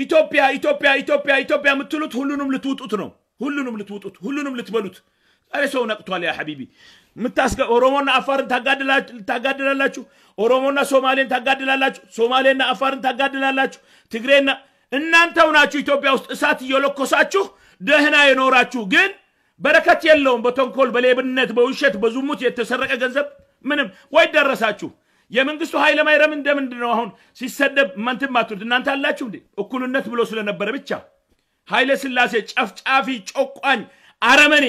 ኢትዮጵያ ምትሉት ሁሉንም ልትውጡት ነው ሁሉንም ልትበሉት አሬ ሰው ነቅቷል ያ ሐቢቢ ምታስገ ኦሮሞና አፋርን ታጋድላላችሁ ኦሮሞና ሶማሌን ታጋድላላችሁ ሶማሌና አፋርን ታጋድላላችሁ ትግሬና እናንተው ናችሁ ኢትዮጵያ ውስጥ እሳት እየለኮሳችሁ ደህና የኖራችሁ ግን በረከት የለውም በተንኮል በሌብነት በውሸት በዙሙት የተሰረቀ ገንዘብ ምንም ወይ ደረሳችሁ የመንግስቱ ኃይለ ማይረም እንደምንድነው አሁን ሲሰደብ ማንተም ማቱት እናንተ አላችሁ እንዴ እኩልነት ብሎ ስለነበረ ብቻ ኃይለ ስላሴ ጨፍጫፊ ጮቋኝ አረመኔ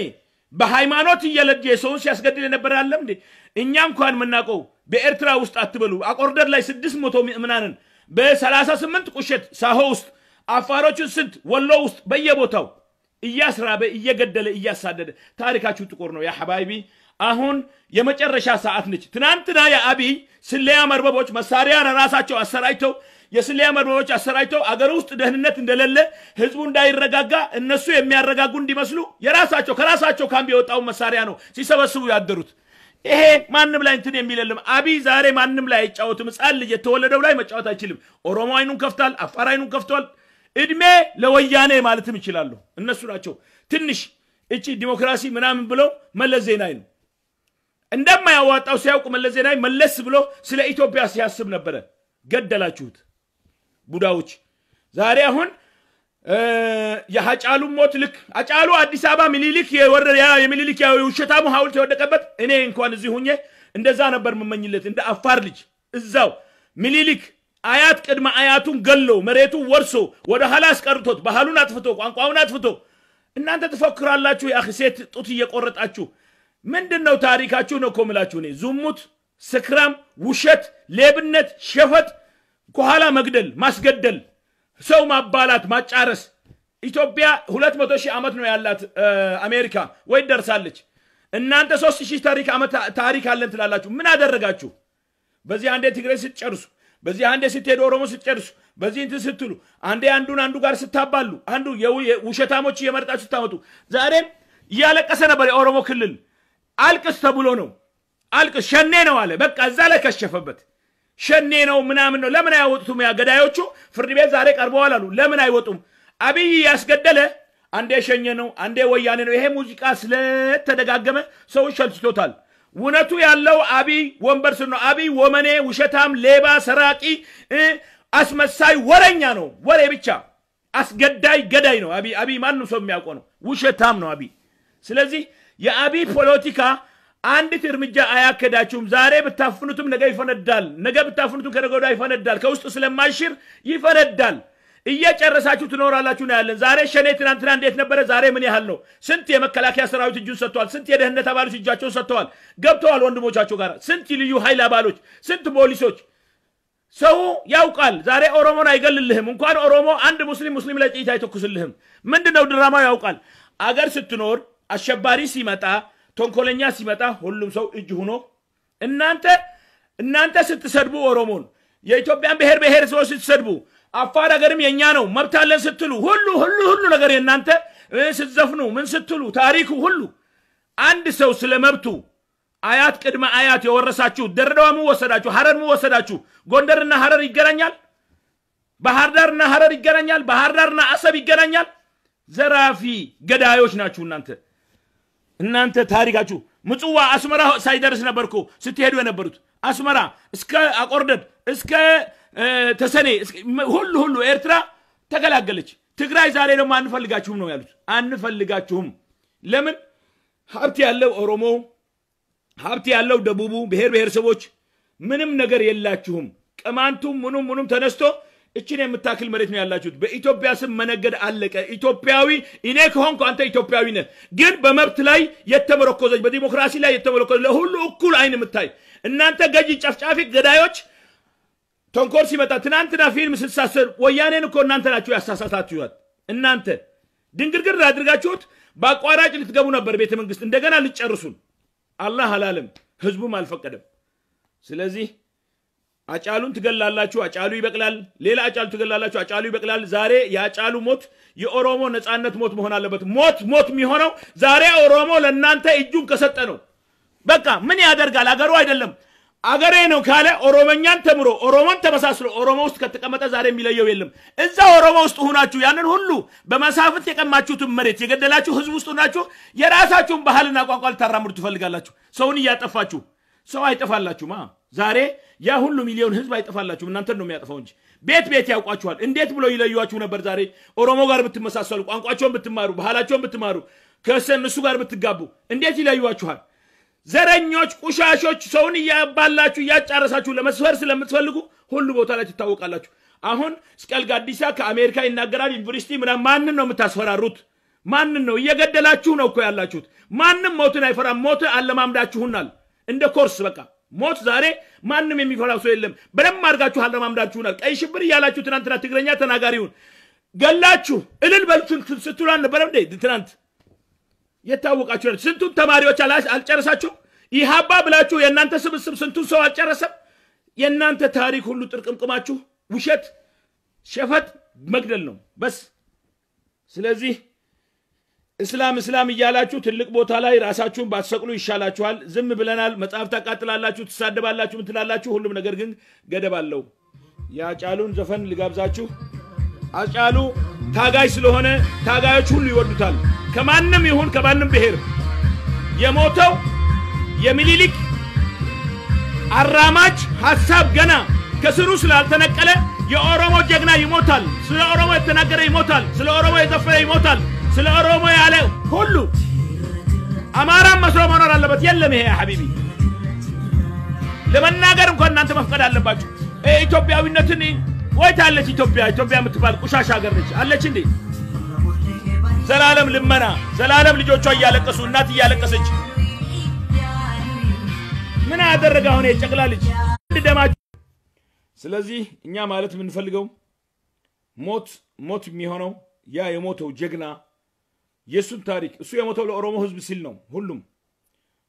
በሃይማኖት እየለጀ ሰው ሲያስገድል ነበር አይደለም እንዴ እኛ እንኳን መናቀው በኤርትራ ውስጥ አትበሉ አቆርደር ላይ 600 ምናንን በ38 ቁሸት ሳሆ ውስጥ አፋሮቹ ስንት ወሎ ውስጥ በየቦታው እያስራበ እየገደለ እያሳደደ ታሪካችሁ ጥቁር ነው ያ ሐባይቢ አሁን የመጨረሻ ሰዓት ነች ትናንትና ያ አብይ ስለያ መርበቦች መሳሪያ ራሳቸው አሰራይተው የስለያ መርበቦች አሰራይተው አገር ውስጥ ደህንነት እንደሌለ ህዝቡ እንዳይረጋጋ እነሱ የሚያረጋጉ እንዲመስሉ የራሳቸው ከራሳቸው ካምቢ የወጣው መሳሪያ ነው ሲሰበስቡ ያደሩት ይሄ ማንንም ላይ እንትን የሚለለም አብይ ዛሬ ማንንም ላይ አይጫወትም ጻል ልጅ የተወለደው ላይ መጫወት አይችልም ኦሮሞ አይኑን ከፍታል አፋር አይኑን ከፍቷል እድሜ ለወያኔ ማለትም ይችላሉ እነሱ ናቸው ትንሽ እቺ ዲሞክራሲ ምናምን ብለው መለስ ዜናዊ ነው እንደማያዋጣው ሲያውቁ መለስ ዜናዊ መለስ ብሎ ስለ ኢትዮጵያ ሲያስብ ነበር ገደላችሁት ቡዳዎች ዛሬ አሁን የሐጫሉ ሞት ልክ አጫሉ አዲስ አበባ ሚኒሊክ የወረያ የሚኒሊክ የውሸታሙ ሐውልት የወደቀበት እኔ እንኳን እዚህ ሆኜ እንደዛ ነበር መመኝለት እንደ አፋር ልጅ እዛው ሚኒሊክ አያት ቅድማ አያቱን ገሎ መሬቱ ወርሶ ወደ ሐላስ ቀርቶት ባህሉን አጥፍቶ ቋንቋውን አጥፍቶ እናንተ ተፈክራላችሁ ያኺሴት ጡት እየቆረጣችሁ ምንድነው ታሪካችሁ ነው ኮምላችሁ ነው ዙሙት ስክራም ውሸት ሌብነት ሸፈት ኮሃላ መግደል ማስገደል ሰው ማባላት ማጫረስ ኢትዮጵያ 200 ሺህ ዓመት ነው ያላት አሜሪካ ወይ ደርሳለች እናንተ 3000 ታሪክ አለን ትላላችሁ ምን አደረጋችሁ በዚህ አንዴ ትግሬ ስትጨርሱ በዚህ አንዴ ስትሄዱ ኦሮሞ ስትጨርሱ በዚህ እንት ስትሉ አንዴ አንዱ ጋር ስታባሉ አንዱ የውሸታሞች እየመረጣችሁ ስታመጡ ዛሬም ያለቀሰ ነበር የኦሮሞ ክልል አልቅስ ተብሎ ነው አልቅስ ሸኔ ነው አለ በቃ እዛ ላይ ከሸፈበት ሸኔ ነው ምናምን ነው ለምን አይወጡም ያ ገዳዮቹ ፍርድ ቤት ዛሬ ቀርበዋል አሉ ለምን አይወጡም አብይ ያስገደለ አንዴ ሸኘ ነው አንዴ ወያኔ ነው ይሄ ሙዚቃ ስለተደጋገመ ሰው ሸልችቶታል ወነቱ ያለው አብይ ወንበርስ ነው አብይ ወመኔ ውሸታም ሌባ ሰራቂ አስመሳይ ወረኛ ነው ወሬ ብቻ አስገዳይ ገዳይ ነው አብይ ማንንም ሰው የሚያውቀው ነው ውሸታም ነው አብይ ስለዚህ የአብይ ፖለቲካ አንዲት እርምጃ አያከዳችሁም ዛሬ በታፍኑትም ነገ ይፈነዳል ነገ በታፍኑትም ከነገ ወዲያ ይፈነዳል ከውስጥ ስለማይሽር ይፈነዳል እየጨረሳችሁ ትኖራላችሁ ነው ያለን ዛሬ ሸኔ ትናንትና እንዴት ነበር ዛሬ ምን ያህል ነው ስንት የመከላከያ ሰራዊት እጁን ሰጥቷል ስንት የደህንነት አባሎች እጃቸውን ሰጥተዋል ገብተዋል ወንድሞቻቸው ጋር ስንት ልዩ ኃይል አባሎች ስንት ፖሊሶች ሰው ያውቃል ዛሬ ኦሮሞን አይገልልህም እንኳን ኦሮሞ አንድ ሙስሊም ላይ ጥይት አይተኩስልህም ምንድነው ድራማው ያውቃል አገር ስትኖር አሸባሪ ሲመጣ ተንኮለኛ ሲመጣ ሁሉም ሰው እጅ ሆኖ እናንተ ስትሰድቡ ኦሮሞን የኢትዮጵያን ብሔር ሰው ስትሰድቡ አፋር ሀገርም የኛ ነው መብታለን ስትሉ ሁሉ ነገር የናንተ ስትዘፍኑ ምን ስትሉ ታሪኩ ሁሉ አንድ ሰው ስለመብቱ አያት ቅድመ አያት የወረሳችሁ ደረዳው ወሰዳችሁ ሐረር ወሰዳችሁ ጎንደርና ሐረር ይገናኛል ባህር ዳርና ሐረር ይገናኛል ባህር ዳርና አሰብ ይገናኛል ዘራፊ ገዳዮች ናችሁ እናንተ ታሪካችሁ ምጽዋ አስመራ ሳይደርስ ነበርኩ ስትሄዱ የነበሩት አስመራ እስከ አቆርደድ እስከ ተሰኔ ሁሉ ኤርትራ ተገላገለች ትግራይ ዛሬ ደግሞ አንፈልጋችሁም ነው ያሉት አንፈልጋችሁም ለምን ሀብት ያለው ኦሮሞ ሀብት ያለው ደቡቡ ብሔረሰቦች ምንም ነገር የላችሁም ቅማንቱም ምኑም ተነስቶ እቺን የምታክል መሬት ነው ያላችሁት በኢትዮጵያ ስም መነገድ አለቀ ኢትዮጵያዊ እኔ ከሆንኩ አንተ ኢትዮጵያዊ ነህ ግን በመብት ላይ የተመረኮዘች በዲሞክራሲ ላይ የተመረኮዘ ለሁሉ እኩል አይን የምታይ እናንተ ገጂ ጨፍጫፊ ገዳዮች ተንኮል ሲመጣ ትናንትና ፊልም ስትሳሰር ወያኔን እኮ እናንተ ናችሁ ያሳሳታችሁት እናንተ ድንግርግር አድርጋችሁት ባቋራጭ ልትገቡ ነበር ቤተ መንግስት እንደገና ልጨርሱን አላህ አላለም ህዝቡም አልፈቀደም ስለዚህ አጫሉን ትገላላችሁ አጫሉ ይበቅላል ሌላ አጫሉ ትገላላችሁ አጫሉ ይበቅላል ዛሬ ያጫሉ ሞት የኦሮሞ ነጻነት ሞት መሆን አለበት ሞት የሚሆነው ዛሬ ኦሮሞ ለናንተ እጁን ከሰጠ ነው በቃ ምን ያደርጋል አገሩ አይደለም አገሬ ነው ካለ ኦሮሞኛን ተምሮ ኦሮሞን ተመሳስሎ ኦሮሞ ውስጥ ከተቀመጠ ዛሬ የሚለየው የለም እዛ ኦሮሞ ውስጥ ሆናችሁ ያንን ሁሉ በመሳፍንት የቀማችሁት መሬት የገደላችሁ ህዝብ ውስጥ ሆናችሁ የራሳችሁን ባህልና ቋንቋ ልታራምዱ ትፈልጋላችሁ ሰውን ያጠፋችሁ ሰው አይጠፋላችሁማ ዛሬ ያ ሁሉ ሚሊዮን ህዝብ አይጠፋላችሁ እናንተ ነው የሚያጠፋው እንጂ ቤት ያውቋችኋል እንዴት ብሎ ይለዩዋችሁ ነበር ዛሬ ኦሮሞ ጋር ብትመሳሰሉ ቋንቋቸውን ብትማሩ ባህላቸውን ብትማሩ ከሰንሱ ጋር ብትጋቡ እንዴት ይለዩዋችኋል ዘረኞች ቁሻሾች ሰውን ያባላችሁ ያጫረሳችሁ ለመስፈር ስለምትፈልጉ ሁሉ ቦታ ላይ ትታወቃላችሁ አሁን ስቀል ጋዲሳ ከአሜሪካ ይናገራል ዩኒቨርሲቲ ማንን ነው የምታስፈራሩት ማንን ነው እየገደላችሁ ነው እኮ ያላችሁት ማንንም ሞትን አይፈራም ሞት አለማምዳችሁናል እንደ ኮርስ በቃ ሞት ዛሬ ማንንም የሚፈራው ሰው የለም በደም አርጋችሁ አለማምዳችሁናል ቀይ ሽብር ያላችሁ ትናንትና ትግረኛ ተናጋሪውን ገላችሁ እልል በልቱን ስትሉን ነበር እንዴ ትናንት የታወቃችሁ ስንቱን ተማሪዎች አልጨረሳችሁ ይሃባ ብላችሁ የናንተ ስብስብ ስንቱን ሰው አልጨረሰም የናንተ ታሪክ ሁሉ ጥርቅምቅማችሁ ውሸት ሸፈት መግደል ነው በስ ስለዚህ እስላም ይያላችሁ ትልቅ ቦታ ላይ ራሳችሁን ባትሰቅሉ ይሻላችኋል ዝም ብለናል መጽሐፍ ታቃጥላላችሁ ተሳደባላችሁ ምትላላችሁ ሁሉም ነገር ግን ገደብ አለው ያጫሉን ዘፈን ልጋብዛችሁ አጫሉ ታጋይ ስለሆነ ታጋዮች ሁሉ ይወዱታል ከማንም ይሁን ከማንም ብሄር የሞተው የሚሊሊክ አራማጅ ሐሳብ ገና ከስሩ ስላልተነቀለ የኦሮሞ ጀግና ይሞታል ስለ ኦሮሞ የተናገረ ይሞታል ስለ ኦሮሞ የዘፈነ ይሞታል ስለ ኦሮሞ ያለ ሁሉ አማራ መስሎ መኖር አለበት የለም ይሄ ሐቢቢ ለመናገር እንኳን እናንተ መፍቀድ አለባችሁ ኢትዮጵያዊነትን ወይታለች ኢትዮጵያ የምትባል ቁሻሻ ሀገር ነች አለች እንዴ ዘላለም ልመና ዘላለም ልጆቿ ያለቀሱ እናት ያለቀሰች ምን አደረገ አሁን የጨቅላ ልጅ ደማች ስለዚህ እኛ ማለት ምን ፈልገው ሞት የሚሆነው ያ የሞተው ጀግና የሱን ታሪክ እሱ የሞተው ለኦሮሞ ህዝብ ሲል ነው ሁሉም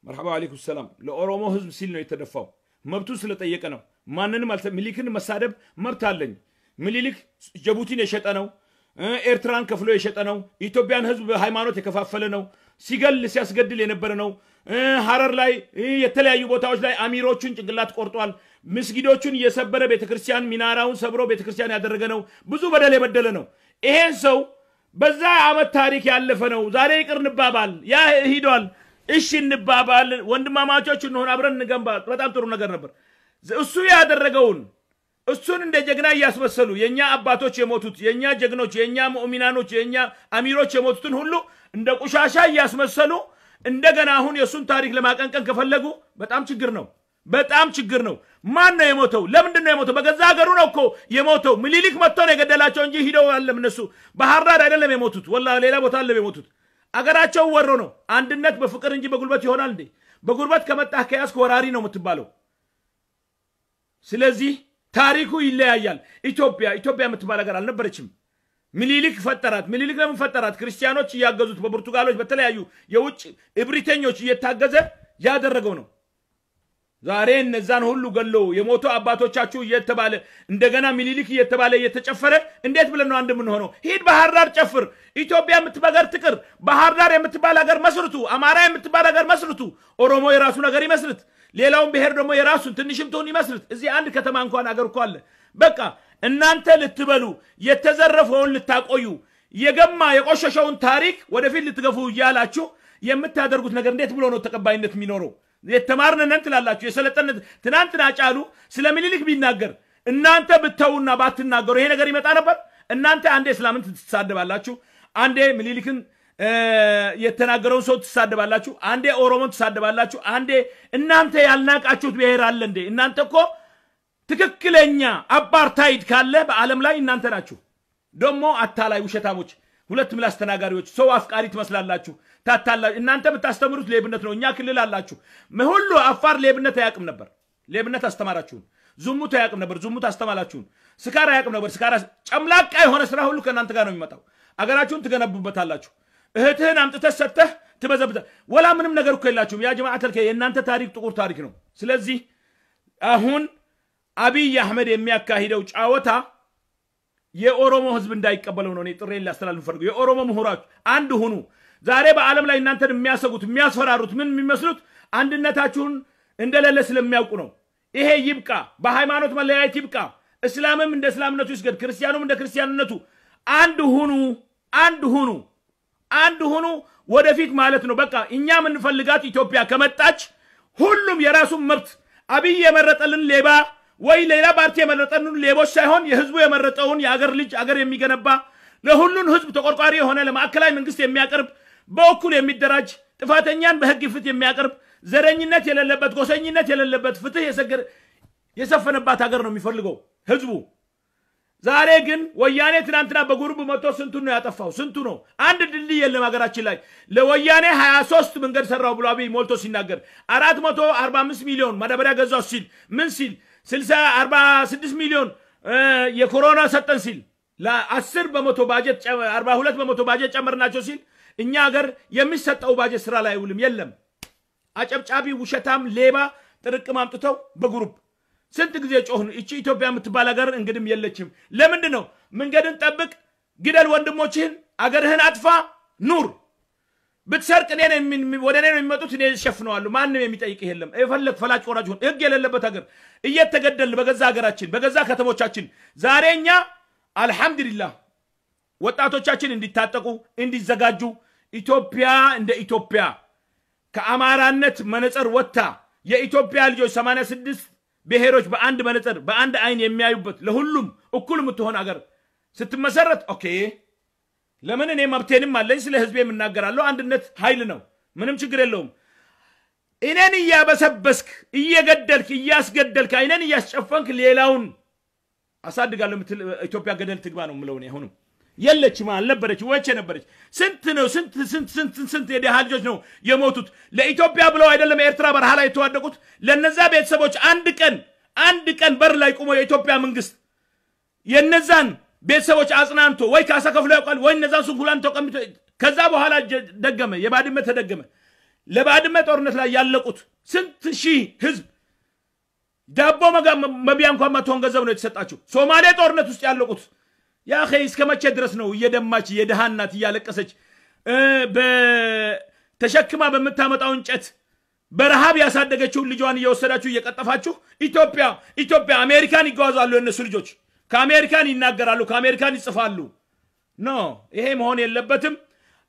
መርሐባ አለይኩም ሰላም ለኦሮሞ ህዝብ ሲል ነው የተደፋው መብቱ ስለጠየቀ ነው ማንንም ሚሊክን መሳደብ መብት አለኝ ሚሊክ ጅቡቲን የሸጠ ነው ኤርትራን ከፍሎ የሸጠ ነው ኢትዮጵያን ህዝብ በሃይማኖት የከፋፈለ ነው ሲገል ሲያስገድል የነበረ ነው ሐረር ላይ የተለያዩ ቦታዎች ላይ አሚሮቹን ጭንቅላት ቆርጧል መስጊዶቹን የሰበረ ቤተክርስቲያን ሚናራውን ሰብሮ ቤተክርስቲያን ያደረገ ነው ብዙ በደል የበደለ ነው ይሄን ሰው በዛ አመት ታሪክ ያለፈ ነው ዛሬ ይቅርንባባል ያ ሂዷል እሺ እንባባል ወንድማማቾች እንሆን አብረን እንገንባ በጣም ጥሩ ነገር ነበር እሱ ያደረገውን እሱን እንደ ጀግና ያስመሰሉ የኛ አባቶች የሞቱት የኛ ጀግኖች የኛ ሙእሚናኖች የኛ አሚሮች የሞቱትን ሁሉ እንደ ቁሻሻ ያስመሰሉ እንደገና አሁን የሱን ታሪክ ለማቀንቀን ከፈለጉ በጣም ችግር ነው ማን ነው የሞተው ለምንድን ነው የሞተው በገዛ ሀገሩ ነው እኮ የሞተው ሚሊሊክ መጥቶ ነው የገደላቸው እንጂ ሂደው አይደለም እነሱ ባህር ዳር አይደለም የሞቱት ወላሂ ሌላ ቦታ አለ የሞቱት አገራቸው ወሮ ነው አንድነት በፍቅር እንጂ በጉልበት ይሆናል እንዴ በጉልበት ከመጣህ ከያስክ ወራሪ ነው የምትባለው ስለዚህ ታሪኩ ይለያያል ኢትዮጵያ የምትባል ሀገር አልነበረችም ሚሊሊክ ፈጠራት ሚሊሊክ ለምን ፈጠራት ክርስቲያኖች ያገዙት በፖርቱጋሎች በተለያዩ የውጭ እብሪተኞች እየታገዘ ያደረገው ነው ዛሬ እነዛን ሁሉ ገሎ የሞቱ አባቶቻችሁ እየተባለ እንደገና ሚሊሊክ እየተባለ እየተጨፈረ እንዴት ብለን ነው አንድ ምን ሆኖ ሂድ ባህር ዳር ጨፍር ኢትዮጵያ የምትባገር ትቅር ባህር ዳር የምትባል ሀገር መስርቱ አማራ የምትባል ሀገር መስርቱ ኦሮሞ የራሱ ነገር ይመስርት ሌላውን ብሄር ደግሞ የራሱን ትንሽም ተውን ይመስርት እዚህ አንድ ከተማ እንኳን ሀገር እኮ አለ በቃ እናንተ ልትበሉ የተዘረፈውን ልታቆዩ የገማ የቆሸሸውን ታሪክ ወደፊት ልትገፉ ይያላችሁ የምታደርጉት ነገር እንዴት ብሎ ነው ተቀባይነት የሚኖረው የተማርነን ትላላችሁ የሰለጠነ ትናንትና ጫሉ ስለ ሚሊሊክ ቢናገር እናንተ ብተውና ባትናገሩ ይሄ ነገር ይመጣ ነበር እናንተ አንዴ እስላምን ትሳደባላችሁ አንዴ ሚሊሊክን የተናገረውን ሰው ትሳደባላችሁ አንዴ ኦሮሞን ትሳደባላችሁ አንዴ እናንተ ያልናቃችሁት ብሄር አለ እንዴ እናንተ እኮ ትክክለኛ አፓርታይድ ካለ በአለም ላይ እናንተ ናችሁ ደሞ አታላይ ውሸታሞች ሁለት ምላስ ተናጋሪዎች ሰው አፍቃሪ ትመስላላችሁ ታታላ እናንተ ብታስተምሩት ሌብነት ነው እኛ ክልል አላችሁ ሁሉ አፋር ሌብነት አያቅም ነበር ሌብነት አስተማራችሁ ዙሙት አያቅም ነበር ዙሙት አስተማላችሁ ስካራ አያቅም ነበር ስካራ ጨምላቃ የሆነ ስራ ሁሉ ከናንተ ጋር ነው የሚመጣው አገራችሁን ትገነቡበታላችሁ እህትህን አምጥተህ ሰጥተህ ትበዘብዘ ወላ ምንም ነገር እኮ የላችሁም ያ ጀማዓተል የእናንተ ታሪክ ጥቁር ታሪክ ነው ስለዚህ አሁን አብይ አህመድ የሚያካሂደው ጫወታ የኦሮሞ ህዝብ እንዳይቀበለው ነው ጥሬን ላስተላልፍ ፈልገው የኦሮሞ ምሁራች አንድ ሁኑ ዛሬ በአለም ላይ እናንተን የሚያሰጉት የሚያስፈራሩት ምን የሚመስሉት አንድነታችሁን እንደሌለ ስለሚያውቁ ነው ይሄ ይብቃ በሃይማኖት መለያየት ይብቃ እስላምም እንደ እስላምነቱ ይስገድ ክርስቲያኑም እንደ ክርስቲያንነቱ አንድ ሁኑ ወደፊት ማለት ነው በቃ እኛ ምን ፈልጋት ኢትዮጵያ ከመጣች ሁሉም የራሱን መብት አብይ የመረጠልን ሌባ ወይ ሌላ ፓርቲ የመረጠልን ሌቦች ሳይሆን የህዝቡ የመረጠውን የአገር ልጅ አገር የሚገነባ ለሁሉን ህዝብ ተቆርቋሪ የሆነ ለማዕከላዊ መንግስት የሚያቀርብ በእኩል የሚደራጅ ጥፋተኛን በህግ ፍት የሚያቀርብ ዘረኝነት የሌለበት ጎሰኝነት የሌለበት ፍትህ የሰፈነባት ሀገር ነው የሚፈልገው ህዝቡ ዛሬ ግን ወያኔ ትናንትና በጉሩብ መጥቶ ስንቱ ነው ያጠፋው ስንቱ ነው አንድ ድልድይ የለም ሀገራችን ላይ ለወያኔ 23 መንገድ ሰራው ብሎ አብይ ሞልቶ ሲናገር 445 ሚሊዮን ማዳበሪያ ገዛው ሲል ምን ሲል 46 ሚሊዮን የኮሮና ሰጠን ሲል ለ10 በመቶ ባጀት 42 በመቶ ባጀት ጨመርናቸው ሲል እኛ ሀገር የሚሰጠው ባጀት ስራ ላይ ውልም የለም አጨብጫቢ ውሸታም ሌባ ጥርቅም አምጥተው በግሩፕ ስንት ጊዜ ጮህን እቺ ኢትዮጵያ የምትባል ሀገር እንግዲም የለችም ለምንድን ነው መንገድን ጠብቅ ግደል ወንድሞችህን አገርህን አጥፋ ኑር ብትሰርቅ ወደ እኔ ነው የሚመጡት እኔ ሸፍነዋለሁ ማንም የሚጠይቅ የለም የፈለክ ፈላጭ ቆራጭ ሆን ህግ የሌለበት ሀገር እየተገደል በገዛ ሀገራችን በገዛ ከተሞቻችን ዛሬኛ አልহামዱሊላህ ወጣቶቻችን እንዲታጠቁ እንዲዘጋጁ ኢትዮጵያ እንደ ኢትዮጵያ ከአማራነት መነጽር ወጣ የኢትዮጵያ ልጆች 86 ብሔሮች በአንድ መነጽር በአንድ አይን የሚያዩበት ለሁሉም እኩል ምትሆን አገር ስትመሰረት ኦኬ ለምን እኔ መብቴንም አለኝ ስለ ህዝቤም እናገራለሁ አንድነት ኃይል ነው ምንም ችግር የለውም እኔን ያበሰበስክ እየገደልክ እያስገደልክ አይነን ያስጨፈንክ ሌላውን አሳድጋለሁ ምትል ኢትዮጵያ ገደል ትግባ ነው ምለው ነው አሁንም የለች ማል ነበረች ወጭ ነበረች ስንት የደሃ ልጆች ነው የሞቱት ለኢትዮጵያ ብለው አይደለም ኤርትራ በረሃ ላይ ተዋደቁት ለነዛ ቤተሰቦች አንድ ቀን በር ላይ ቆሞ የኢትዮጵያ መንግስት የነዛን ቤተሰቦች አጽናንቶ ወይ ካሳ ከፍሎ ያውቃል ወይ ነዛን ሱንኩላን ተቀምጦ ከዛ በኋላ ደገመ የባድመ ተደገመ ለባድመ ጦርነት ላይ ያለቁት ስንት ሺህ ህዝብ ዳቦ መቢያ እንኳን ማቶን ገንዘብ ነው የተሰጣቸው ሶማሌ ጦርነት ውስጥ ያለቁት ያ ኸይ እስከመቼ ድረስ ነው የደማች የደሃናት ያለቀሰች በተሸክማ በመታመጣው እንጨት በረሃብ ያሳደገችው ልጇን እየወሰዳችሁ እየቀጠፋችሁ ኢትዮጵያ አሜሪካን ይጓዛሉ የነሱ ልጆች ከአሜሪካን ይናገራሉ ከአሜሪካን ይጽፋሉ ኖ ይሄ መሆን የለበትም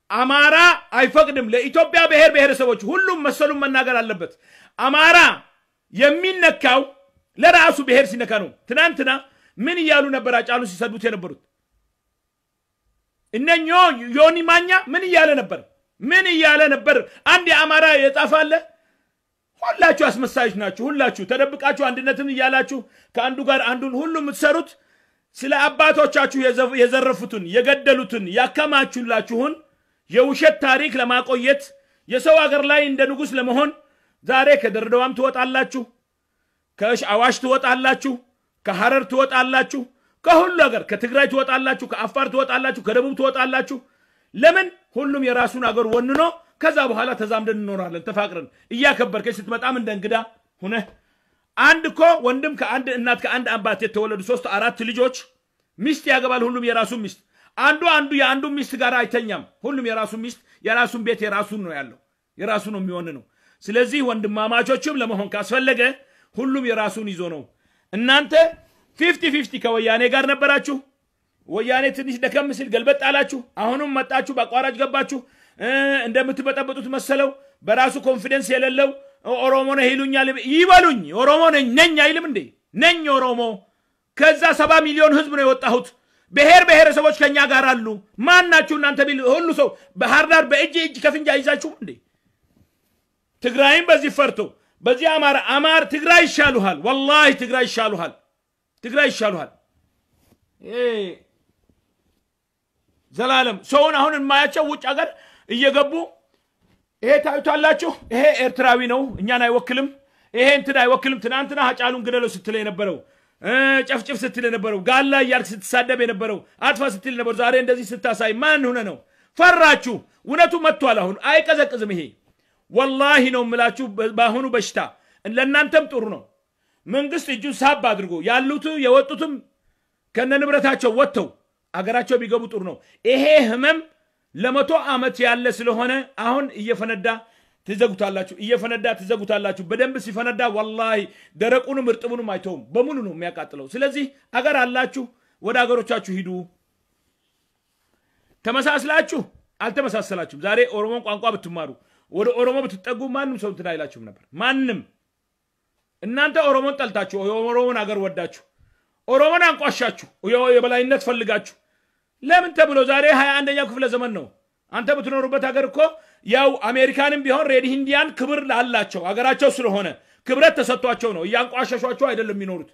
አማራ አይፈቅድም ለኢትዮጵያ ብሔረሰቦች ሁሉም መሰሉም መናገር አለበት አማራ የሚነካው ለራሱ ብሔር ሲነካ ነው ትናንትና ምን ይያሉ ነበር አጫሉ ሲሰዱት የነበሩት እነኞ ዮኒ ማኛ ምን ይያለ ነበር አንድ የአማራ የጻፋለ ሁላችሁ አስመሳዮች ናችሁ ሁላችሁ ተደብቃችሁ አንድነትን ይያላችሁ ከአንዱ ጋር አንዱን ሁሉም ምትሰሩት ስለ አባቶቻችሁ የዘረፉትን የገደሉትን ያከማቹላችሁን የውሸት ታሪክ ለማቆየት የሰው ሀገር ላይ እንደ ንጉስ ለመሆን ዛሬ ከደርደዋም ትወጣላችሁ ከአዋሽ ትወጣላችሁ ከሐረር ትወጣላችሁ ከሁሉ ሀገር ከትግራይ ትወጣላችሁ ከአፋር ትወጣላችሁ ከደቡብ ትወጣላችሁ ለምን ሁሉም የራሱን ሀገር ወንኖ ከዛ በኋላ ተዛምደን እንኖራለን ተፋቅረን እያከበርከኝ ስትመጣም እንደ እንግዳ ሆነ አንድ ኮ ወንድም ከአንድ እናት ከአንድ አባት የተወለዱ 3 4 ልጆች ሚስት ያገባል ሁሉም የራሱ ሚስት አንዱ የአንዱ ሚስት ጋር አይተኛም ሁሉም የራሱ ሚስት የራሱን ቤት የራሱን ነው ያለው የራሱ ነው የሚሆነው ስለዚህ ወንድማማቾችም ለመሆን ካስፈለገ ሁሉም የራሱን ይዞ ነው እናንተ 50-50 ከወያኔ ጋር ነበራችሁ ወያኔ ትንሽ ደከም ሲል ገልበጥ አላችሁ አሁንም መጣችሁ በአቋራጭ ገባችሁ እንደምትበጠበጡት መሰለው በራሱ ኮንፊደንስ የሌለው ኦሮሞ ነው ይሉኛል ይበሉኝ ኦሮሞ ነኝ አይልም እንዴ ነኝ ኦሮሞ ከዛ 70 ሚሊዮን ህዝብ ነው የወጣሁት ብሔረሰቦች ከኛ ጋር አሉ ማናችሁ እናንተ ቢል ሁሉ ሰው በሃርዳር በእጅ ከፍንጃ ይዛችሁ እንዴ ትግራይም በዚህ ፈርቶ በዚህ አማር ትግራይ ይሻሉሃል والله ትግራይ ይሻሉሃል ዘላለም ሰውን አሁን የማያቸው ውጭ ሀገር እየገቡ ይሄ ታዩታላችሁ ይሄ ኤርትራዊ ነው እኛን አይወክልም ይሄ እንትን አይወክልም ትናንትና ሀጫሉን ግደለው ስትል የነበረው ጨፍጭፍ ስትል የነበረው ጋላ ያርክ ስትሳደብ የነበረው አጥፋ ስትል ነበር ዛሬ እንደዚህ ስታሳይ ማን ሆነ ነው ፈራችሁ እውነቱ መጥቷል አሁን አይቀዘቅዝም ይሄ والله ነው ምላችሁ ባሁኑ በሽታ ለእናንተም ጥሩ ነው መንግስት እጁን ሳብ አድርጎ ያሉት የወጡትም ከነንብረታቸው ወጥተው አገራቸው ቢገቡ ጥሩ ነው ይሄ ህመም ለመቶ አመት ያለ ስለሆነ አሁን እየፈነዳ ትዘጉታላችሁ እየፈነዳ ትዘጉታላችሁ በደንብ ሲፈነዳ والله ደረቁንም እርጥቡንም አይተውም በሙሉ ነው የሚያቃጥለው ስለዚህ አገር አላችሁ ወደ አገሮቻችሁ ሂዱ ተመሳስላችሁ አልተመሳሰላችሁም ዛሬ ኦሮሞን ቋንቋ ብትማሩ ወደ ኦሮሞ ብትጠጉ ማንንም ሰው እንትን አይላችሁም ነበር ማንንም እናንተ ኦሮሞን ጠልታችሁ ኦሮሞን አገር ወዳችሁ ኦሮሞን አንቋሻችሁ የበላይነት ፈልጋችሁ ለምን ተብሎ ዛሬ 21ኛው ክፍለ ዘመን ነው አንተ ብትኖሩበት ሀገር እኮ ያው አሜሪካንም ቢሆን ሬድ ኢንዲያን ክብር አላቸው ሀገራቸው ስለሆነ ክብረት ተሰጥቷቸው ነው ያንቋሻሿቸው አይደለም የሚኖሩት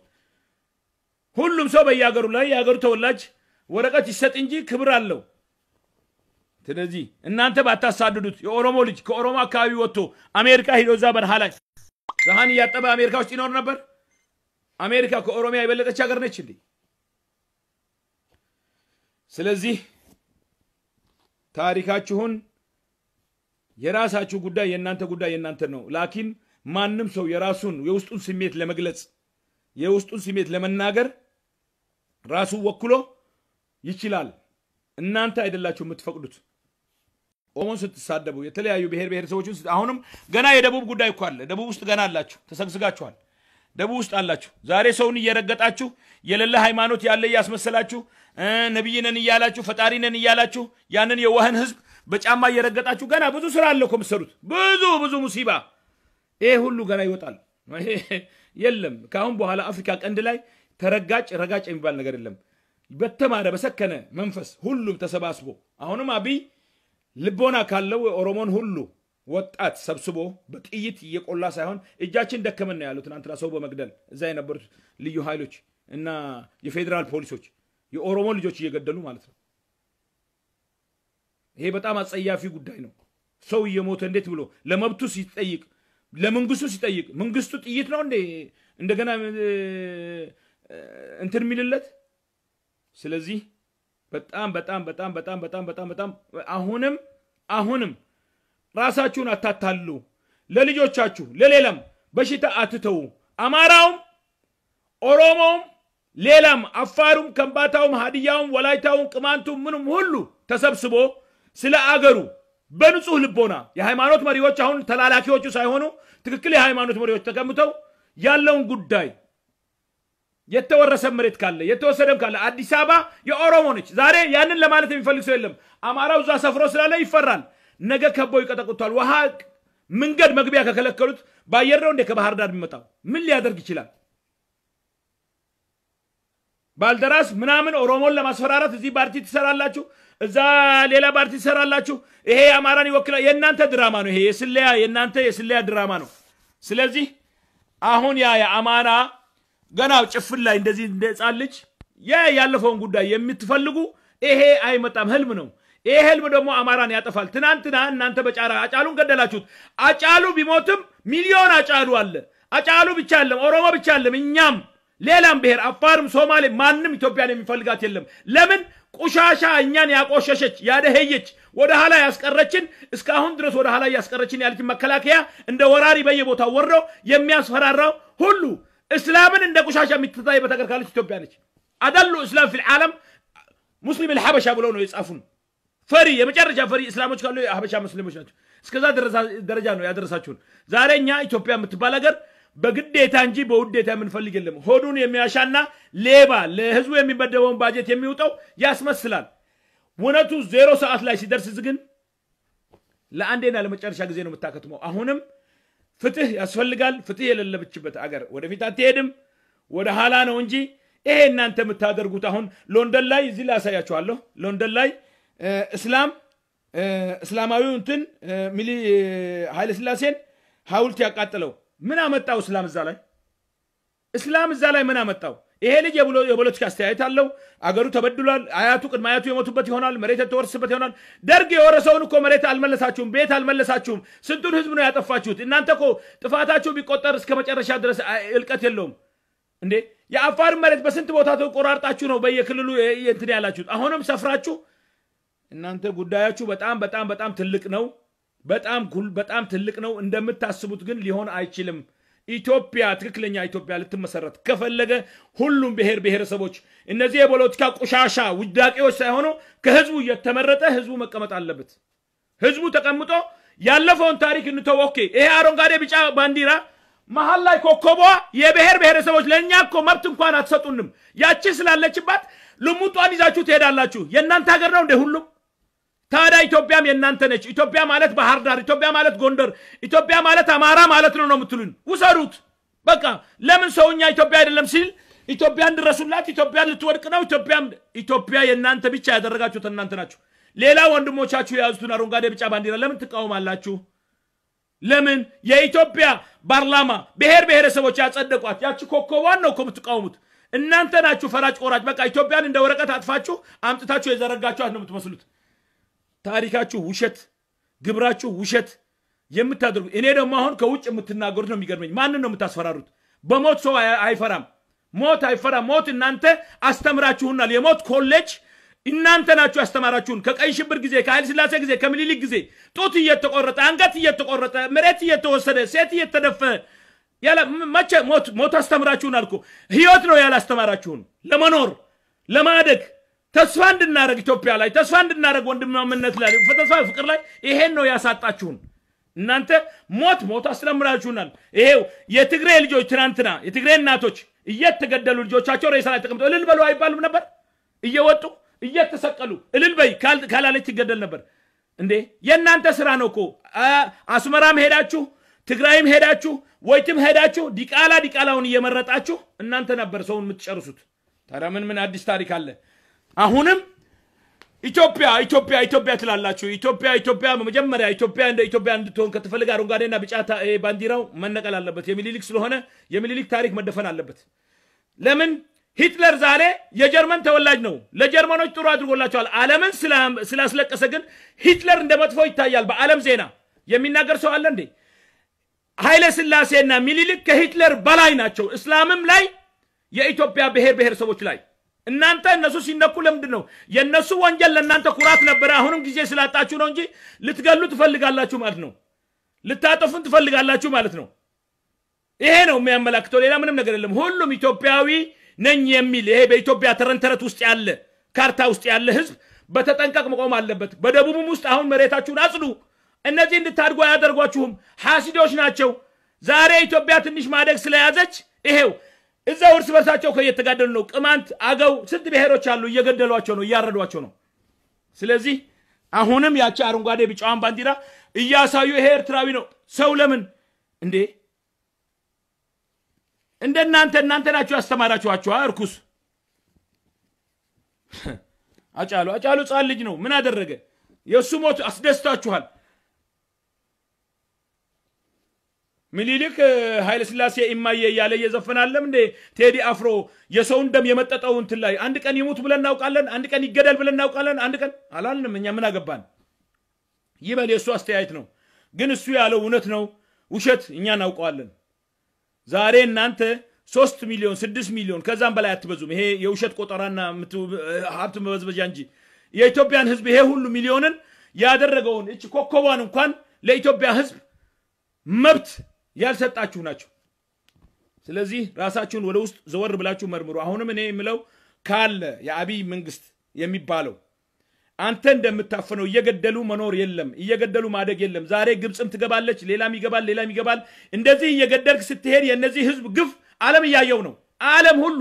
ሁሉም ሰው በየሀገሩ ላይ የሀገሩ ተወላጅ ወረቀት ይሰጥ እንጂ ክብር አለው ስለዚህ እናንተ ባታሳድዱት የኦሮሞ ልጅ ከኦሮሞ አካባቢ ወጥቶ አሜሪካ ሄዶ እዛ በረሃ ላይ ሰሃን ያጠበ አሜሪካ ውስጥ ይኖር ነበር አሜሪካ ከኦሮሚያ የበለጠች ሀገር ነች እንዴ ስለዚህ ታሪካችሁን የራሳችሁ ጉዳይ የናንተ ጉዳይ የናንተ ነው ላኪን ማንንም ሰው የራሱን የውስጡን ስሜት ለመግለጽ የውስጡን ስሜት ለመናገር ራሱ ወክሎ ይችላል እናንተ አይደላችሁ የምትፈቅዱት ኦሞን ስትሳደቡ የተለያዩ ብሔረሰቦችን አሁንም ገና የደቡብ ጉዳይ እኮ አለ ደቡብ ውስጥ ገና አላችሁ ተሰግስጋችኋል ደቡብ ውስጥ አላችሁ ዛሬ ሰውን እየረገጣችሁ የለለ ሃይማኖት ያለ ያስመሰላችሁ ነብይነን ይያላችሁ ፈጣሪነን ይያላችሁ ያንን የዋህን ህዝብ በጫማ እየረገጣችሁ ገና ብዙ ስራ አለ እኮ መስሩት ብዙ ሙሲባ ይሄ ሁሉ ገና ይወጣል የለም ካሁን በኋላ አፍሪካ ቀንድ ላይ ረጋጭ የሚባል ነገር የለም በተማረ በሰከነ መንፈስ ሁሉም ተሰባስቦ አሁንም አብይ ልቦና ካለው ኦሮሞን ሁሉ ወጣት ሰብስቦ በጥይት እየቆላ ሳይሆን እጃችን ደከመን ያሉት ትናንትና ሰው በመግደል እዛ የነበሩት ልዩ ኃይሎች እና የፌደራል ፖሊሶች የኦሮሞ ልጆች እየገደሉ ማለት ነው ይሄ በጣም አጸያፊ ጉዳይ ነው ሰው እየሞተ እንዴት ብሎ ለመብቱ ሲጠይቅ ለመንግስቱ ሲጠይቅ መንግስቱ ጥይት ነው እንዴ እንደገና እንትን ሚልለት ስለዚህ በጣም አሁንም ራሳችሁን አታታሉ ለልጆቻችሁ ለሌላም በሽታ አትተው አማራውም ኦሮሞም ሌላም አፋሩም ከምባታውም ሀዲያውም ወላይታውም ቅማንቱም ምንም ሁሉ ተሰብስቦ ስለ አገሩ በንጹህ ልቦና የሃይማኖት መሪዎች አሁን ተላላኪዎቹ ሳይሆኑ ትክክል የሃይማኖት መሪዎች ተቀምጠው ያለውን ጉዳይ የተወረሰ መሬት ካለ የተወሰደም ካለ አዲስ አበባ የኦሮሞ ነች ዛሬ ያንን ለማለት የሚፈልግ ሰው የለም አማራው ዛ ሰፍሮ ስላለ ይፈራል ነገ ከቦይ ይቀጠቁታል ውሃ መንገድ መግቢያ ከከለከሉት ባየር ነው እንደ ከባህር ዳር ቢመጣው ምን ሊያደርግ ይችላል ባልደራስ ምናምን ኦሮሞን ለማስፈራራት እዚህ ፓርቲ ትሰራላችሁ እዛ ሌላ ፓርቲ ትሰራላችሁ ይሄ አማራን ይወክላል የናንተ ድራማ ነው ይሄ የናንተ የስለያ ድራማ ነው ስለዚህ አሁን ያ የአማራ ገና ጭፍል ላይ እንደዚህ እንደጻልጅ ያለፈውን ጉዳይ የምትፈልጉ ይሄ አይመጣም ህልም ነው ይሄ ህልም ደግሞ አማራን ያጠፋል ትናንትና እናንተ በጫራ አጫሉን ገደላችሁት አጫሉ ቢሞትም ሚሊዮን አጫሉ አለ አጫሉ ብቻ አይደለም ኦሮሞ ብቻ አይደለም እኛም ሌላም ብሔር አፋርም ሶማሌ ማንንም ኢትዮጵያን የሚፈልጋት የለም ለምን ቁሻሻ እኛን ያቆሸሸች ያደህየች ወደ ኋላ ያስቀረችን እስካሁን ድረስ ወደ ኋላ ያስቀረችን ያለች መከላከያ እንደ ወራሪ በየቦታው ወርዶ የሚያስፈራራው ሁሉ اسلامن عند قشاشه متتاي بتاكر كالش ኢትዮጵያ ነች አደሉ እስላም في العالم ሙስሊም الحبشه ብለው ነው የጻፉን ፈሪ የመጨረሻ ፈሪ እስላሞች ካሉ የሐበሻ ሙስሊሞች ናቸው እስከዛ ደረጃ ነው ያደረሳችሁን ዛሬኛ ኢትዮጵያ የምትባል ሀገር በግዴታ እንጂ በውዴታ የምንፈልግ የለም ሆዱን የሚያሻና ሌባ ለህዝቡ የሚበደበውን ባጀት የሚውጣው ያስመስላል ወነቱ 0 ሰዓት ላይ ሲደርስ ዝግን ለአንዴና ለመጨረሻ ጊዜ ነው መታከተመው አሁንም ፍትህ ያስፈልጋል ፍትህ የሌለበችበት አገር ወደፊት አትሄድም ወደ ኋላ ነው እንጂ ይሄ እናንተ የምታደርጉት አሁን ሎንደን ላይ እዚህ ላይ ያሳያችኋለሁ ሎንደን ላይ እስላማዊው እንትን ሚሊ ኃይለ ሥላሴን ሐውልት ያቃጠለው ምን አመጣው እስላም እዛ ላይ ምን አመጣው ይሄ ልጅ የፖለቲካ አስተያየት አለው አገሩ ተበድሏል አያቱ ቅድመ አያቱ የሞቱበት ይሆናል መሬት ተወርሰበት ይሆናል ደርግ የወረሰውን እኮ መሬት አልመለሳችሁም ቤት አልመለሳችሁም ስንቱን ህዝብ ነው ያጠፋችሁት እናንተ እኮ ጥፋታችሁ ቢቆጠር እስከ መጨረሻ ድረስ እልቀት የለውም እንዴ የአፋር መሬት በስንት ቦታ ተቆራርጣችሁ ነው በየክልሉ እንትን ያላችሁት አሁንም ሰፍራችሁ እናንተ ጉዳያችሁ በጣም ትልቅ ነው በጣም ትልቅ ነው እንደምታስቡት ግን ሊሆን አይችልም ኢትዮጵያ ትክክለኛ ኢትዮጵያ ልትመሰረት ከፈለገ ሁሉም ብሔረሰቦች እነዚህ የፖለቲካ ቁሻሻ ውዳቄዎች ሳይሆኑ ከህዝቡ የተመረጠ ህዝቡ መቀመጥ አለበት ህዝቡ ተቀምጦ ያለፈውን ታሪክ እንተወከ ይሄ አረንጓዴ ቢጫ ባንዲራ መሃል ላይ ኮከቧ የብሔር ብሔረሰቦች ለኛ እኮ መብት እንኳን አትሰጡንም ያቺ ስላለችባት ልሙጧን ይዛችሁ ትሄዳላችሁ የናንተ ሀገር ነው እንደ ሁሉ ታዲያ ኢትዮጵያም የናንተ ነች ኢትዮጵያ ማለት ባህር ዳር ኢትዮጵያ ማለት ጎንደር ኢትዮጵያ ማለት አማራ ማለት ነው የምትሉን ውሰሩት በቃ ለምን ሰውኛ ኢትዮጵያ አይደለም ሲል ኢትዮጵያን ድረሱላት ኢትዮጵያን ልትወድቅ ነው ኢትዮጵያ የናንተ ብቻ ያደረጋችሁት እናንተ ናችሁ ሌላ ወንድሞቻችሁ ያዙትን አረንጓዴ ቢጫ ባንዲራ ለምን ትቃወማላችሁ ለምን የኢትዮጵያ ፓርላማ ብሔር ብሔረሰቦች ያጸደቋት ያቺ ኮከቧን ነው የምትቃወሙት እናንተ ናችሁ ፈራጭ ቆራጭ በቃ ኢትዮጵያን እንደ ወረቀት አጥፋችሁ አምጥታችሁ የዘረጋችኋት ነው የምትመስሉት ታሪካችሁ ውሸት ግብራችሁ ውሸት የምታደርጉ እኔ ደግሞ አሁን ከውጭ የምትናገሩት ነው የሚገርመኝ ማንን ነው የምታስፈራሩት በሞት ሰው አይፈራም ሞት አይፈራም ሞት እናንተ አስተምራችሁናል የሞት ኮሌጅ እናንተ ናችሁ ያስተማራችሁን ከቀይ ሽብር ጊዜ ከኃይለ ሥላሴ ጊዜ ከምኒልክ ጊዜ ጡት እየተቆረጠ አንገት እየተቆረጠ መሬት እየተወሰደ ሴት እየተደፈነ ያለ ማቸ ሞት አስተምራችሁናል እኮ ህይወት ነው ያላስተማራችሁን ለመኖር ለማደግ ተስፋ እንድናረግ ኢትዮጵያ ላይ ተስፋ እንድናረግ ወንድማምነት ላይ ተስፋ ፍቅር ላይ ይሄን ነው ያሳጣችሁን እናንተ ሞት አስተምራችሁናል ይሄው የትግሬ ልጆች ትናንትና የትግሬ እናቶች እየተገደሉ ልጆቻቸው ሬሳ ላይ ተቀምጠው እልል በሉ አይባልም ነበር እየወጡ እየተሰቀሉ እልል በይ ካላለች ይገደል ነበር እንዴ የናንተ ስራ ነው እኮ አስመራም ሄዳችሁ ትግራይም ሄዳችሁ ወይትም ሄዳችሁ ዲቃላውን እየመረጣችሁ እናንተ ነበር ሰውን የምትጨርሱት ታዲያ ምን አዲስ ታሪክ አለ አሁንም ኢትዮጵያ ትላላችሁ ኢትዮጵያ መጀመሪያ ኢትዮጵያ እንደ ኢትዮጵያ እንድትሆን ከተፈለገ አረንጓዴና ቢጫ ባንዲራው መነቀል አለበት የሚኒሊክ ስለሆነ የሚኒሊክ ታሪክ መደፈን አለበት ለምን ሂትለር ዛሬ የጀርመን ተወላጅ ነው ለጀርመኖች ጥሩ አድርጎላቸዋል ዓለምን ስላስለቀሰ ግን ሂትለር እንደመጥፎ ይታያል በዓለም ዜና የሚናገር ሰው አለ እንዴ ኃይለ ሥላሴና ሚኒሊክ ከሂትለር በላይ ናቸው እስላምም ላይ የኢትዮጵያ ብሔረሰቦች ላይ እናንተ እነሱ ሲነኩ ለምንድነው የነሱ ወንጀል ለእናንተ ኩራት ነበር አሁንም ጊዜ ስላጣችሁ ነው እንጂ ልትገሉ ትፈልጋላችሁ ማለት ነው ልታጠፉን ትፈልጋላችሁ ማለት ነው ይሄ ነው የሚያመላክተው ሌላ ምንም ነገር የለም ሁሉም ኢትዮጵያዊ ነኝ የሚል ይሄ በኢትዮጵያ ተረንተረት ውስጥ ያለ ካርታ ውስጥ ያለ ህዝብ በተጠንቀቅ መቆም አለበት በደቡብም ውስጥ አሁን መሬታችሁን አጽዱ እነዚህ እንድታድጉ ያደርጓችሁም ሐሲዶች ናቸው ዛሬ ኢትዮጵያ ትንሽ ማደግ ስለያዘች ይሄው እዛው እርስ በርሳቸው ከየተጋደሉ ነው ቅማንት አገው ስንት ብሔሮች አሉ እየገደሏቸው ነው እያረዷቸው ነው ስለዚህ አሁንም ያቺ አረንጓዴ ቢጫዋን ባንዲራ እያሳዩ ይሄ ኤርትራዊ ነው ሰው ለምን እንዴ እንደናንተ ናችሁ ያስተማራችኋቸው አርኩስ አጫሉ ጻል ልጅ ነው ምን አደረገ የሱ ሞት አስደስታችኋል ሚኒሊክ ኃይለ ሥላሴ ኢማዬ ያለ የዘፈናለም እንደ ቴዲ አፍሮ የሰውን ደም የመጠጠው እንትን ላይ አንድ ቀን ይሙት ብለን እናውቃለን አንድ ቀን ይገደል ብለን እናውቃለን አንድ ቀን አላልንም እኛ ምን አገባን ይበል የሱ አስተያየት ነው ግን እሱ ያለው እውነት ነው ውሸት እኛ እናውቀዋለን ዛሬ እናንተ 3 ሚሊዮን 6 ሚሊዮን ከዛም በላይ አትበዙም ይሄ የውሸት ቆጠራና ሀብት መበዝበዣ እንጂ የኢትዮጵያን ህዝብ ይሄ ሁሉ ሚሊዮንን ያደረገውን እቺ ኮከቧን እንኳን ለኢትዮጵያ ህዝብ መብት ያልሰጣችሁ ናችሁ ስለዚህ ራሳችሁን ወደ ውስጥ ዘወር ብላችሁ መርምሩ አሁንም እኔ የምለው ካለ የአብይ መንግስት የሚባለው አንተ እንደምታፈነው እየገደሉ መኖር የለም እየገደሉ ማደግ የለም ዛሬ ግብጽም ትገባለች ሌላም ይገባል እንደዚህ እየገደልክ ስትሄድ የነዚህ ህዝብ ግፍ ዓለም ያያየው ነው ዓለም ሁሉ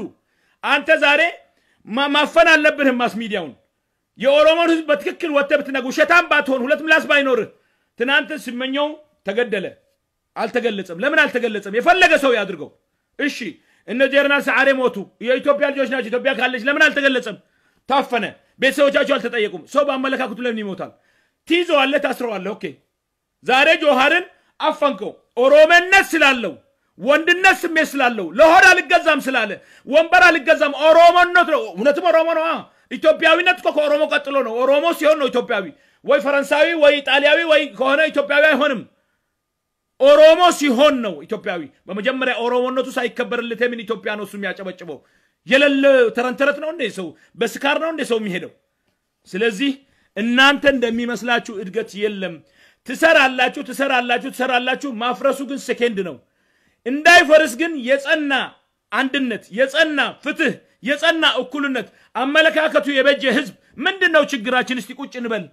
አንተ ዛሬ ማፈን አለብህ ማስ ሚዲያውን የኦሮሞን ህዝብ በትክክል ወተብትነጉ ሸታም ባትሆን ሁለት ምላስ ባይኖር ትናንት ሲመኘው ተገደለ አልተገለጸም ለምን አልተገለጸም የፈለገ ሰው ያድርገው እሺ እነ ጀነራል ሰዓሬ ሞቱ የኢትዮጵያ ልጆች ናቸው ኢትዮጵያ ካለች ለምን አልተገለጸም ታፈነ ቤተሰቦቻቸው አልተጠየቁም ሰው ባመለካከቱ ለምን ይሞታል ትይዘዋለ ታስረዋለ ኦኬ ዛሬ ጆሃርን አፈንከው ኦሮሞነት ስላለው ወንድነት ስሜት ስላለው ለሆድ አልገዛም ስላለ ወንበር አልገዛም ኦሮሞነት ነው እውነትም ኦሮሞ ነው ኢትዮጵያዊነት ከኦሮሞ ቀጥሎ ነው ኦሮሞ ሲሆን ነው ኢትዮጵያዊ ወይ ፈረንሳዊ ወይ ጣሊያዊ ወይ ከሆነ ኢትዮጵያዊ አይሆንም ኦሮሞ ሲሆን ነው ኢትዮጵያዊ በመጀመሪያ ኦሮሞነቱ ሳይከበርለት ምን ኢትዮጵያ ነው እሱ የሚያጨበጭበው የለለ ተረንተረት ነው እንዴ ሰው በስካር ነው እንዴ ሰው የሚሄደው ስለዚህ እናንተ እንደሚመስላችሁ እድገት የለም ትሰራላችሁ ማፍረሱ ግን ሰከንድ ነው እንዳይፈርስ ግን የጸና አንድነት የጸና ፍትህ የጸና እኩልነት አመለካከቱ የበጀ ህዝብ ምንድነው ችግራችን እስቲ ቁጭ እንበል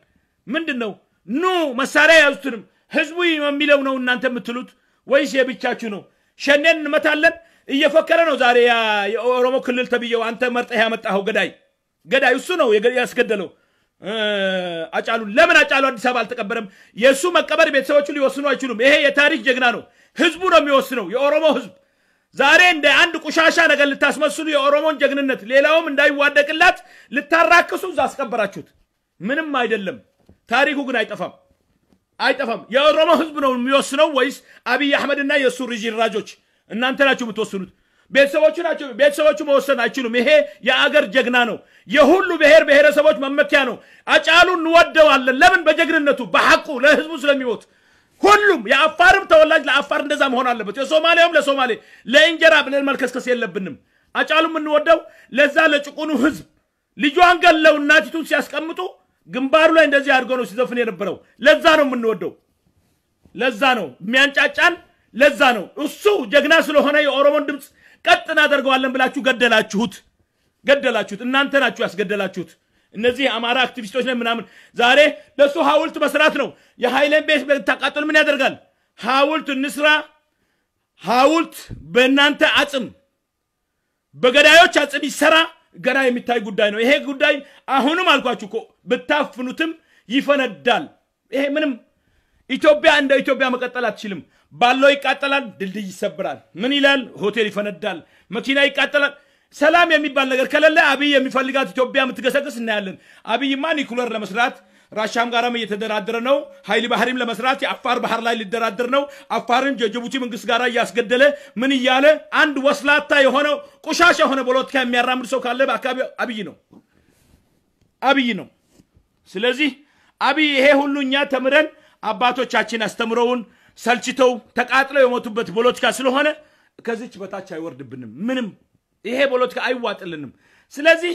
ምንድነው ኑ መሳሪያ ያዙትንም ህዝቡ የሚለው ነው እናንተ የምትሉት ወይስ የብቻችሁ ነው ሸኔን እንመታለን እየፈከረ ነው ዛሬ የኦሮሞ ክልል ተብየው አንተ መርጠህ ያመጣው ገዳይ እሱ ነው ያስገደለው አጫሉ ለምን አጫሉ አዲስ አበባ አልተቀበረም የሱ መቀበር ቤተሰቦቹ ሊወስኑ አይችሉም ይሄ የታሪክ ጀግና ነው ህዝቡ ነው የሚወስነው የኦሮሞ ህዝብ ዛሬ እንደ አንድ ቁሻሻ ነገር ልታስመስሉ የኦሮሞን ጀግንነት ሌላውም እንዳይዋደቅላት ልታራክሱ አስቀበራችሁት ምንም አይደለም ታሪኩ ግን አይጠፋም የኦሮሞ ህዝብ ነው የሚወስነው ወይስ አብይ አህመድና የሱ ራጆች እናንተ ናችሁ የምትወስኑት ቤተሰቦቹ መወሰን አይችሉም ይሄ የአገር ጀግና ነው የሁሉ ብሔረሰቦች መመኪያ ነው አጫሉ እንወደዋለን ለምን በጀግንነቱ በሐቁ ለህዝቡ ስለሚሞት ሁሉም የአፋርም ተወላጅ ለአፋር እንደዛ መሆን አለበት የሶማሌውም ለሶማሌ ለእንጀራ ብለን መልከስከስ የለብንም አጫሉም እንወደው ለዛ ለጭቁኑ ህዝብ ልጇን ገለው እናቲቱን ሲያስቀምጡ ግንባሩ ላይ እንደዚህ አድርገው ነው ሲዘፍን የነበረው ለዛ ነው የምንወደው ለዛ ነው የሚያንጫጫን ለዛ ነው እሱ ጀግና ስለሆነ የኦሮሞን ድምጽ ቀጥና አደርገዋለን ብላችሁ ገደላችሁት እናንተ ናችሁ ያስገደላችሁት እነዚህ አማራ አክቲቪስቶች ላይ ምናምን ዛሬ ለሱ ሐውልት መስራት ነው የሃይለን ቤት ተቃጥል ምን ያደርጋል ሐውልት እንስራ ሐውልት በእናንተ አጽም በገዳዮች አጽም ይሰራ ገና የሚታይ ጉዳይ ነው ይሄ ጉዳይ አሁንም አልኳችሁ እኮ በታፍኑትም ይፈነዳል ይሄ ምንም ኢትዮጵያ እንደ ኢትዮጵያ መቀጠል አትችልም ባለው ይቃጠላል ድልድይ ይሰብራል ምን ይላል ሆቴል ይፈነዳል መኪና ይቃጠላል ሰላም የሚባል ነገር ከሌለ አብይ የሚፈልጋት ኢትዮጵያ የምትገሰግስ እናያለን አብይማ ኒኩለር ለመስራት ራሻም ጋራም እየተደራደረ ነው ኃይል ባህሪም ለመስራት የአፋር ባህር ላይ ሊደራደር ነው አፋርን ጅቡቲ መንግስት ጋራ ያስገደለ ምን ይያለ አንድ ወስላታ የሆነው ቁሻሻ የሆነ ፖለቲካ የሚያራምድ ሰው ካለ በአካባቢ አብይ ነው ስለዚህ አብይ ይሄ ሁሉኛ ተምረን አባቶቻችን አስተምረውን ሰልችተው ተቃጥለው የሞቱበት ፖለቲካ ስለሆነ ከዚች በታች አይወርድብንም ምንም ይሄ ፖለቲካ አይዋጥልንም ስለዚህ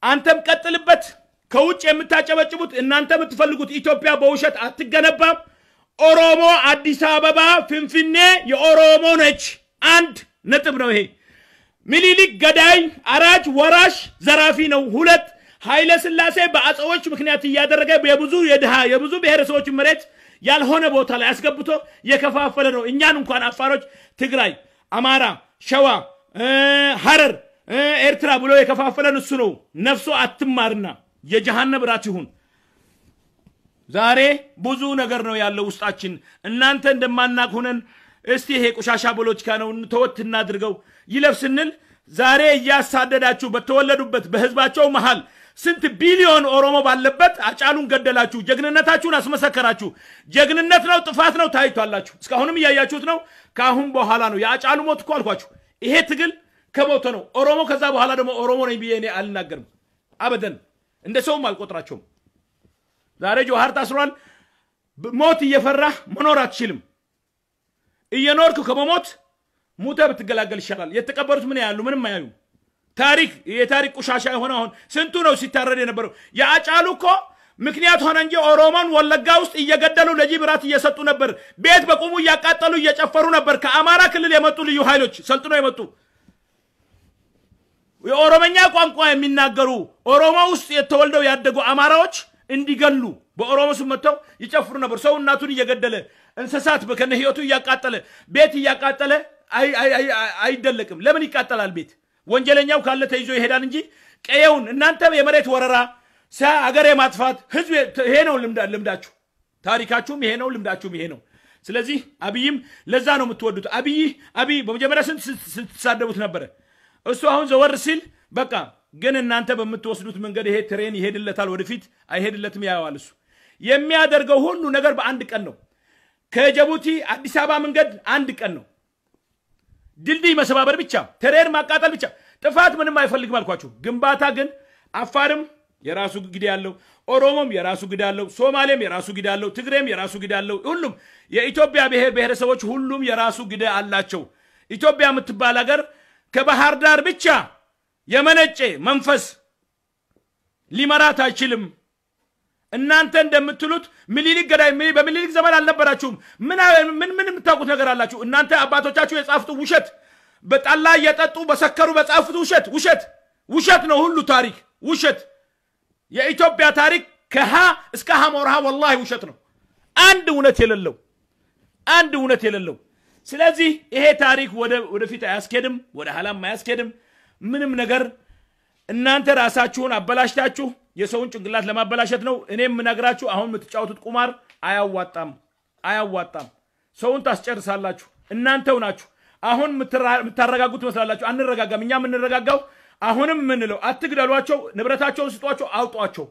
አንተም ቀጥልበት ከውጭ የምታጨበጭቡት እናንተ የምትፈልጉት ኢትዮጵያ በውሸት አትገነባም ኦሮሞ አዲስ አበባ ፍንፍኔ የኦሮሞ ነች አንድ ነጥብ ነው ይሄ ሚሊሊክ ገዳይ አራጅ ወራሽ ዘራፊ ነው ሁለት ኃይለ ስላሴ በአጽዎች ምክንያት ያደረገ የብዙ ብሔረሰቦች መሬት ያልሆነ ቦታ ላይ አስገብቶ የከፋፈለ ነው እኛን እንኳን አፋሮች ትግራይ አማራ ሸዋ ሐረር ኤርትራ ብሎ የከፋፈለን እሱ ነው ነፍሱ አትማርና የጀሃነም ራት ይሁን ዛሬ ብዙ ነገር ነው ያለው ውስጣችን እናንተ እንደማናቅ ሆነን እስቲ ይሄ ቆሻሻ ፖለቲካ ነው ተወት እናድርገው ይለፍስንል ዛሬ ያሳደዳችሁ በተወለዱበት በህዝባቸው መሃል ስንት ቢሊዮን ኦሮሞ ባለበት አጫሉን ገደላችሁ ጀግንነታችሁን አስመሰከራችሁ ጀግንነት ነው ጥፋት ነው ታይቷላችሁ እስካሁንም ያያችሁት ነው ካሁን በኋላ ነው ያጫሉ ሞት እኮ አልኳችሁ ይሄ ትግል ከሞተ ነው ኦሮሞ ከዛ በኋላ ደግሞ ኦሮሞ ነኝ ብዬ እኔ አልናገርም አበደን እንደ ሰውም አልቆጥራቸውም ዛሬ ጆሃር ታስሯል ሞት እየፈራህ መኖር አትችልም እየኖርክ ከመሞት ሙተ ብትገላገል ይሻላል የተቀበሩት ምን ያያሉ ምንም አያዩ የታሪክ ቁሻሻ የሆነ አሁን ስንቱ ነው ሲታረድ የነበረው ያጫሉ እኮ ምክንያት ሆነ እንጂ ኦሮሞን ወለጋ ውስጥ እየገደሉ ለጂብራት እየሰጡ ነበር ቤት በቁሙ እያቃጠሉ እየጨፈሩ ነበር ከአማራ ክልል የመጡ ልዩ ኃይሎች ሰልጥኖ የመጡ የኦሮሞኛ ቋንቋ የሚናገሩ ኦሮሞ ውስጥ የተወልደው ያደጉ አማራዎች እንዲገሉ በኦሮሞ ስም መተው ይጨፍሩ ነበር ሰው እናቱን እየገደለ እንስሳት በከነ ህይወቱ እያቃጠለ ቤት እያቃጠለ አይደለቅም ለምን ይቃጠላል ቤት ወንጀለኛው ካለ ተይዞ ይሄዳል እንጂ ቀየውን እናንተ የመሬት ወረራ አገር የማጥፋት ህዝብ ይሄ ነው ልምዳችሁ ታሪካችሁም ይሄ ነው ልምዳችሁም ይሄ ነው ስለዚህ አብይም ለዛ ነው የምትወዱት አብይ በመጀመሪያ ስትሳደቡት ነበር እሱ አሁን ዘወር ሲል በቃ ግን እናንተ በመትወስዱት መንገድ ይሄ ትሬን ይሄድለታል ወደፊት አይሄድለትም ያያዋል እሱ የሚያደርገው ሁሉ ነገር በአንድ ቀን ነው ከጅቡቲ አዲስ አበባ መንገድ አንድ ቀን ነው ድልድይ መሰባበር ብቻ ትሬን ማቃጠል ብቻ ጥፋት ምንም አይፈልግም አልኳችሁ ግንባታ ግን አፋርም የራሱ ግድ ያለው ኦሮሞም የራሱ ግድ ያለው ሶማሌም የራሱ ግድ ያለው ትግሬም የራሱ ግድ ያለው ሁሉም የኢትዮጵያ ብሔረሰቦች ሁሉም የራሱ ግድ አላቸው ኢትዮጵያ የምትባል ሀገር ከባህር ዳር ብቻ የመነጨ መንፈስ ሊመራት አይችልም እናንተ እንደምትሉት ሚሊሊክ ገዳይ በሚሊሊክ ዘመን አልነበራችሁም ምን የምታውቁት ነገር አላችሁ እናንተ አባቶቻችሁ የጻፉት ውሸት በጣላ እየጠጡ በሰከሩ በጻፉት ውሸት ነው ሁሉ ታሪክ ውሸት የኢትዮጵያ ታሪክ ከሃ እስከ ሐሞርሃ ወላሂ ውሸት ነው አንድ እውነት የሌለው ስለዚህ ይሄ ታሪክ ወደፊት አያስኬድም ወደ ሐላም አያስኬድም ምንም ነገር እናንተ ራሳችሁን አበላሽታችሁ የሰውን ጭንቅላት ለማበላሸት ነው እኔም ምነግራችሁ አሁን የምትጫወቱት ቁማር አያዋጣም ሰውን ታስጨርሳላችሁ እናንተው ናችሁ አሁን ምታረጋጉት መስላላችሁ አንረጋጋም እኛ ምንረጋጋው አሁንም ምንለው አትግደሏቸው ንብረታቸውን ስጧቸው አውጧቸው